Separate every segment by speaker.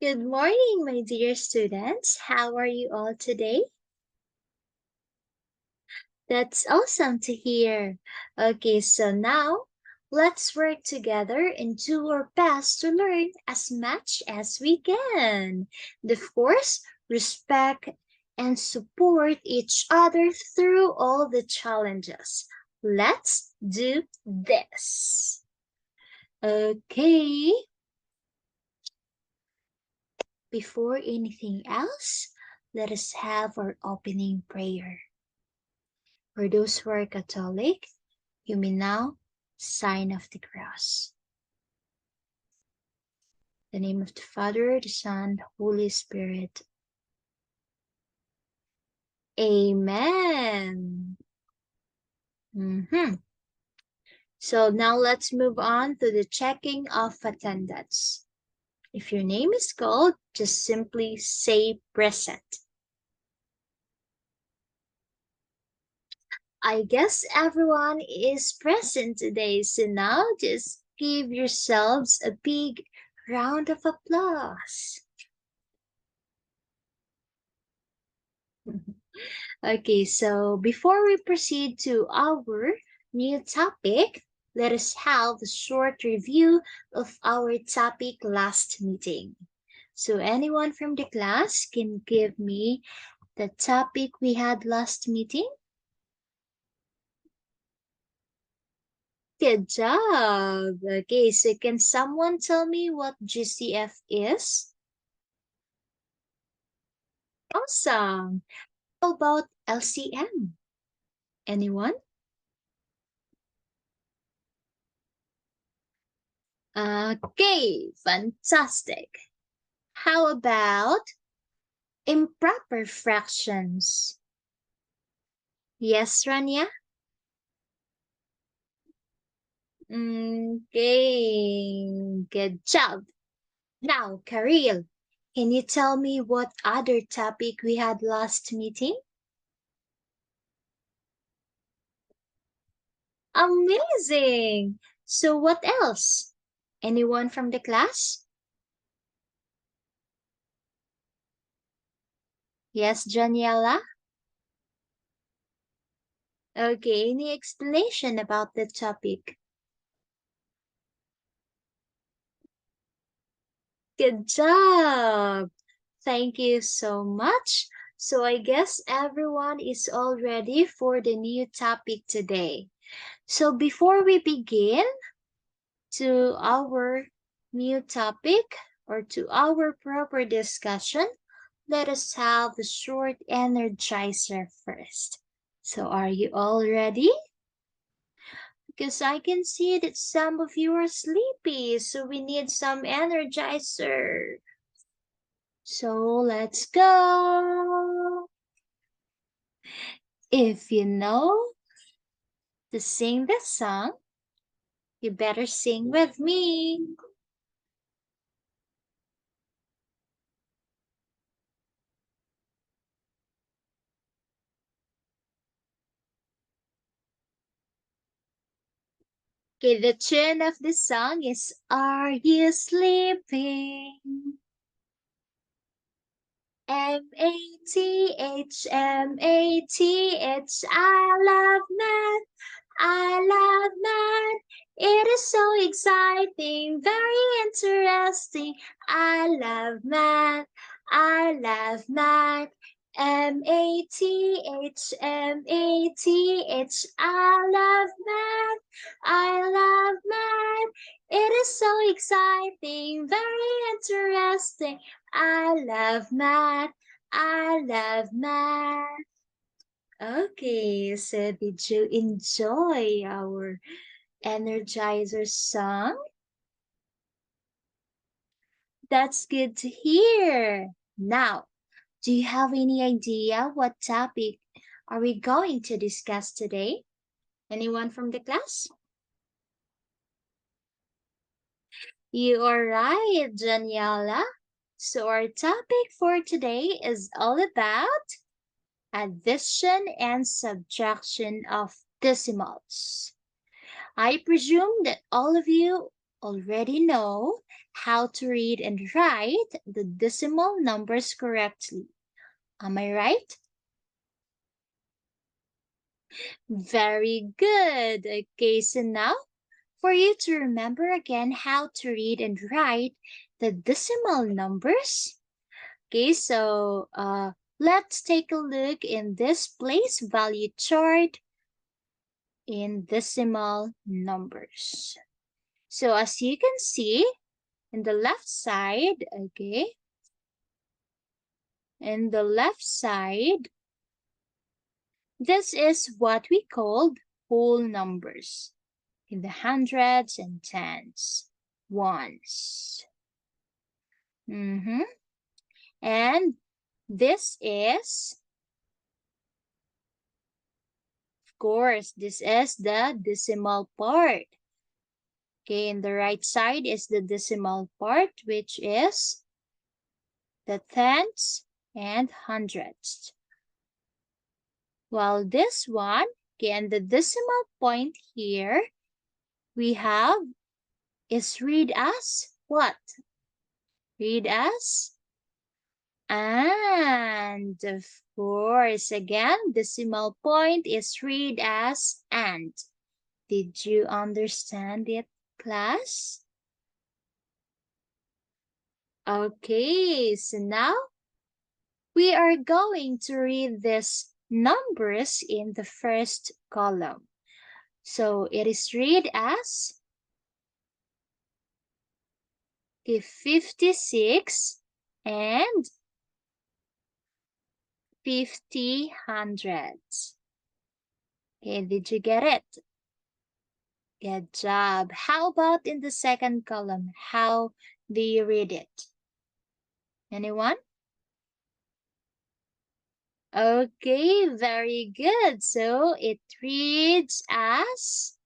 Speaker 1: Good morning, my dear students. How are you all today? That's awesome to hear. Okay, so now let's work together and do our best to learn as much as we can. And of course, respect and support each other through all the challenges. Let's do this. Okay, before anything else, let us have our opening prayer. For those who are Catholic, you may now sign of the cross. In the name of the Father, the Son, Holy Spirit. Amen. So now let's move on to the checking of attendance. If your name is called, just simply say present. I guess everyone is present today, so now just give yourselves a big round of applause. Okay, so before we proceed to our new topic, let us have a short review of our topic last meeting. So anyone from the class can give me the topic we had last meeting? Good job. Okay, so can someone tell me what GCF is? Awesome. How about LCM? Anyone? Okay, fantastic. How about improper fractions? Yes, Rania? Okay, good job. Now, Karil, can you tell me what other topic we had last meeting? Amazing! So what else? Anyone from the class? Yes, Janiela? Okay, any explanation about the topic? Good job! Thank you so much. So I guess everyone is all ready for the new topic today. So before we begin to our new topic or to our proper discussion, let us have a short energizer first. So are you all ready? Because I can see that some of you are sleepy, so we need some energizer. So let's go. If you know to sing this song, you better sing with me. Okay, the tune of the song is Are You Sleeping? Math, I love math. I love math. It is so exciting, very interesting. I love math. I love math. Math. I love math. I love math. It is so exciting, very interesting. I love math. I love math. Okay, so did you enjoy our Energizer song? That's good to hear. Now, do you have any idea what topic are we going to discuss today? Anyone from the class? You are right, Daniela. So our topic for today is all about addition and subtraction of decimals. I presume that all of you already know how to read and write the decimal numbers correctly. Am I right? Very good. Okay, so now for you to remember again how to read and write the decimal numbers. Okay, so let's take a look in this place value chart in decimal numbers. So as you can see in the left side, okay, in the left side, this is what we called whole numbers in the hundreds and tens, ones. And this is, of course, this is the decimal part. Okay, in the right side is the decimal part, which is the tenths and hundredths. While this one, again, the decimal point here, we have is read as what? Read as and. Of course, again, decimal point is read as and. Did you understand it, class? Okay, so now we are going to read these numbers in the first column. So it is read as 56 and 50 hundredths. Okay, did you get it? Good job. How about in the second column? How do you read it? Anyone? Okay, very good. So it reads as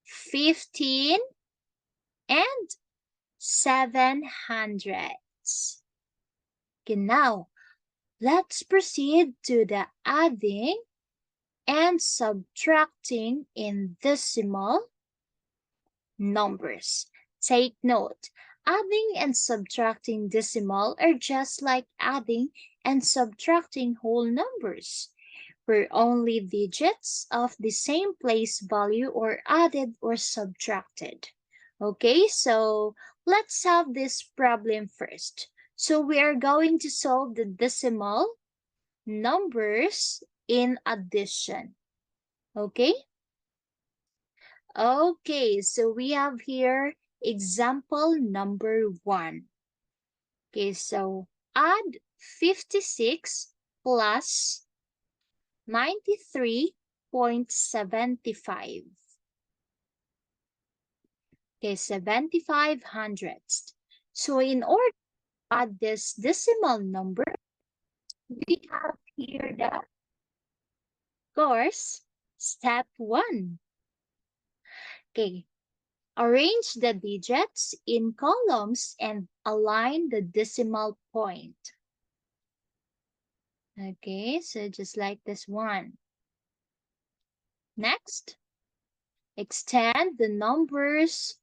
Speaker 1: 15 and 7 hundredths. Okay, now let's proceed to the adding and subtracting in decimal numbers. Take note, adding and subtracting decimal are just like adding and subtracting whole numbers, where only digits of the same place value are added or subtracted. Okay, so let's solve this problem first. So we are going to solve the decimal numbers in addition. Okay? Okay, so we have here example number 1. Okay, so add 56 plus 93.75. Okay, 75 hundredths. So in order to add this decimal number, we have here the, of course, step 1. Okay, arrange the digits in columns and align the decimal point. Okay, so just like this one. Next, extend the numbers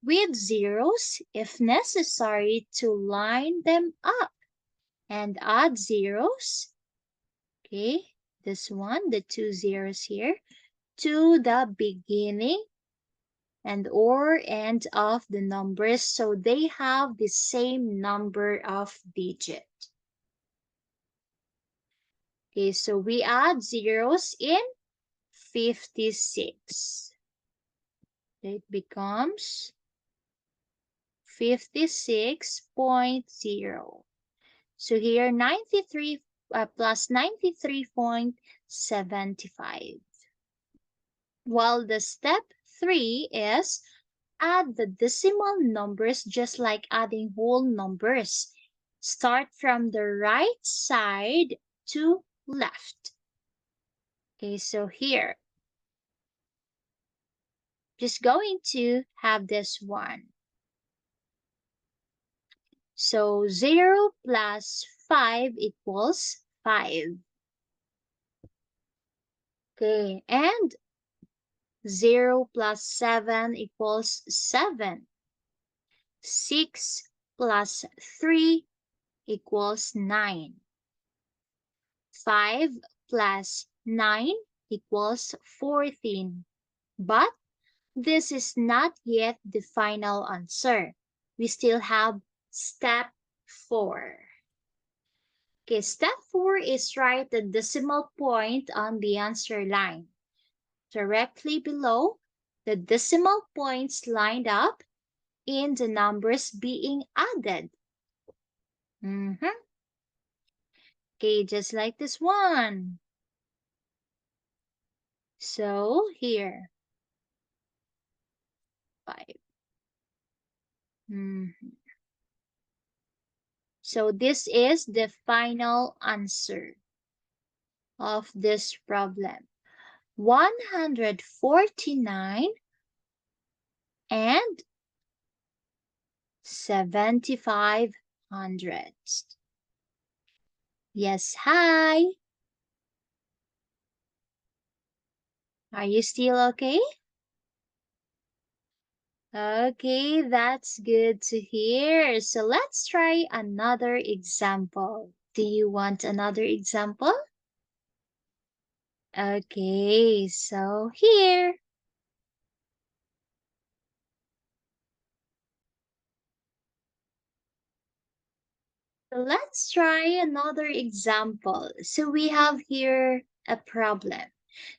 Speaker 1: with zeros if necessary to line them up and add zeros. Okay, this one, the 2 zeros here, to the beginning and or end of the numbers so they have the same number of digit. Okay, so we add zeros in 56. It becomes 56.0. So here 93 plus 93.75. While the step 3 is add the decimal numbers just like adding whole numbers. Start from the right side to left. Okay, so here, just going to have this one. So 0 plus 5 equals 5. Okay, and 0 plus 7 equals 7. 6 plus 3 equals 9. 5 plus 9 equals 14. But this is not yet the final answer. We still have step 4. Okay, step 4 is write the decimal point on the answer line. Directly below, the decimal points lined up in the numbers being added. Okay, just like this one. So here, 5. So this is the final answer of this problem. 149 and 75 hundredths. Yes, hi. Are you still okay? Okay, that's good to hear. So let's try another example. Do you want another example? Okay, so here. Let's try another example. So we have here a problem.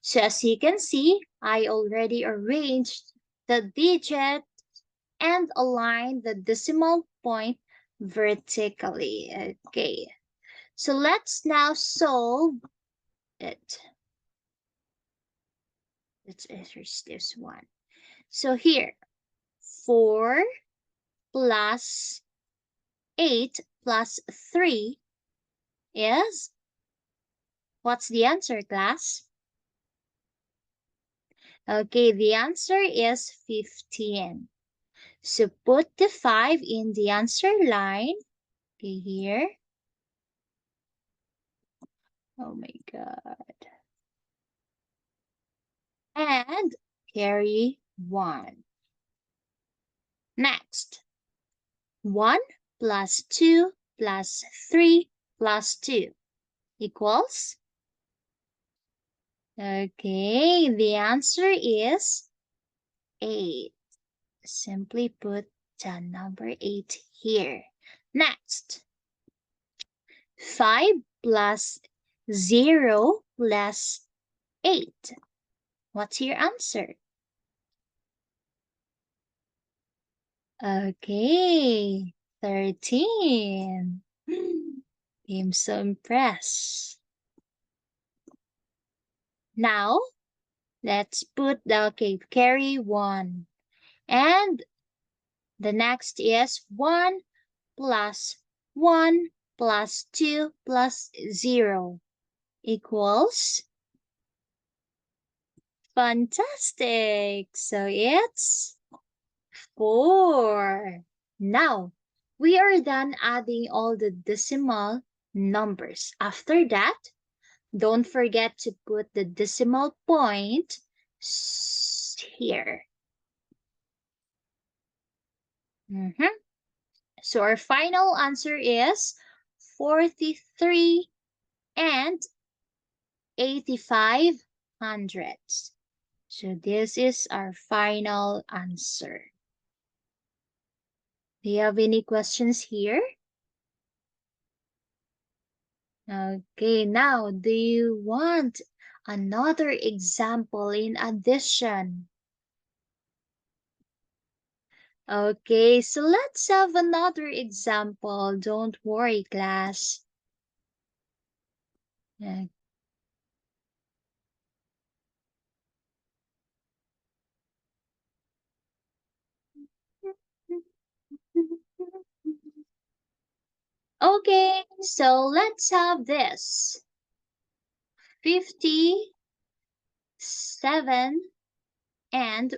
Speaker 1: So as you can see, I already arranged the digit and aligned the decimal point vertically. Okay, so let's now solve it. Let's erase this one. So here, 4 plus 8 plus 3 is, what's the answer, class? Okay, the answer is 15. So put the 5 in the answer line. Okay, here. Oh my God. And carry 1. Next, 1 plus 2 plus 3 plus 2 equals? Okay, the answer is 8. Simply put the number 8 here. Next, 5 plus 0 plus 8. What's your answer? Okay, 13. I'm so impressed. Now, let's put the, okay, carry 1. And the next is 1 plus 1 plus 2 plus 0 equals? Fantastic! So it's 4. Now, we are done adding all the decimal numbers. After that, don't forget to put the decimal point here. So our final answer is 43 and 85 hundredths. So this is our final answer. Do you have any questions here? Okay, now do you want another example in addition? Okay, so let's have another example. Don't worry, class. Okay, so let's have this. 57 and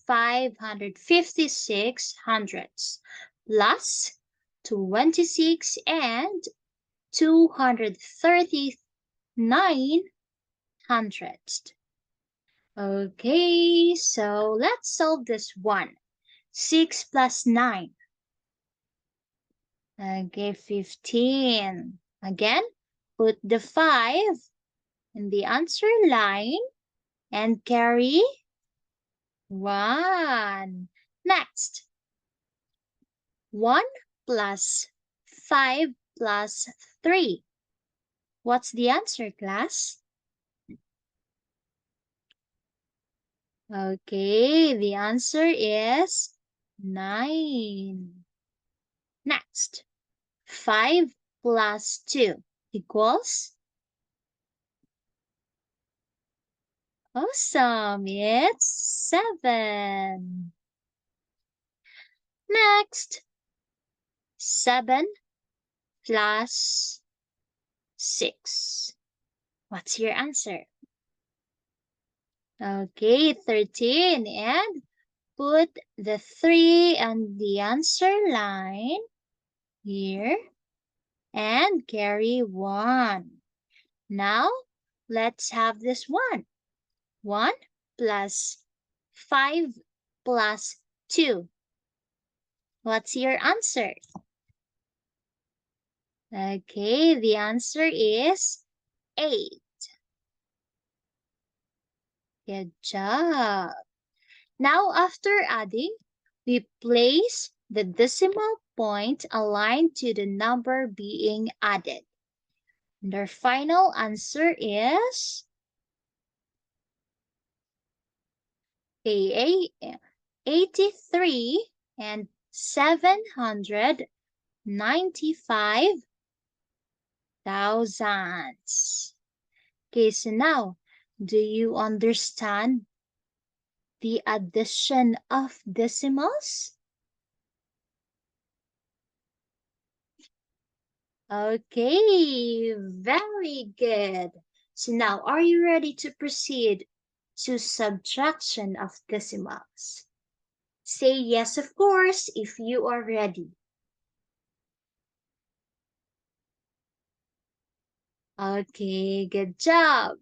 Speaker 1: 556 hundredths plus 26 and 239 hundredths. Okay, so let's solve this one. 6 plus 9. Okay, 15. Again, put the 5 in the answer line and carry 1. Next, 1 plus 5 plus 3. What's the answer, class? Okay, the answer is 9. Next, 5 plus 2 equals? Awesome, it's 7. Next, 7 plus 6. What's your answer? Okay, 13. And put the 3 on the answer line here and carry 1. Now, let's have this one. 1 plus 5 plus 2. What's your answer? Okay, the answer is 8. Good job. Now, after adding, we place the decimal point aligned to the number being added. And our final answer is 83 and 795 thousandths. Okay, so now, do you understand the addition of decimals? Okay, very good. So now, are you ready to proceed to subtraction of decimals? Say yes, of course, if you are ready. Okay, good job.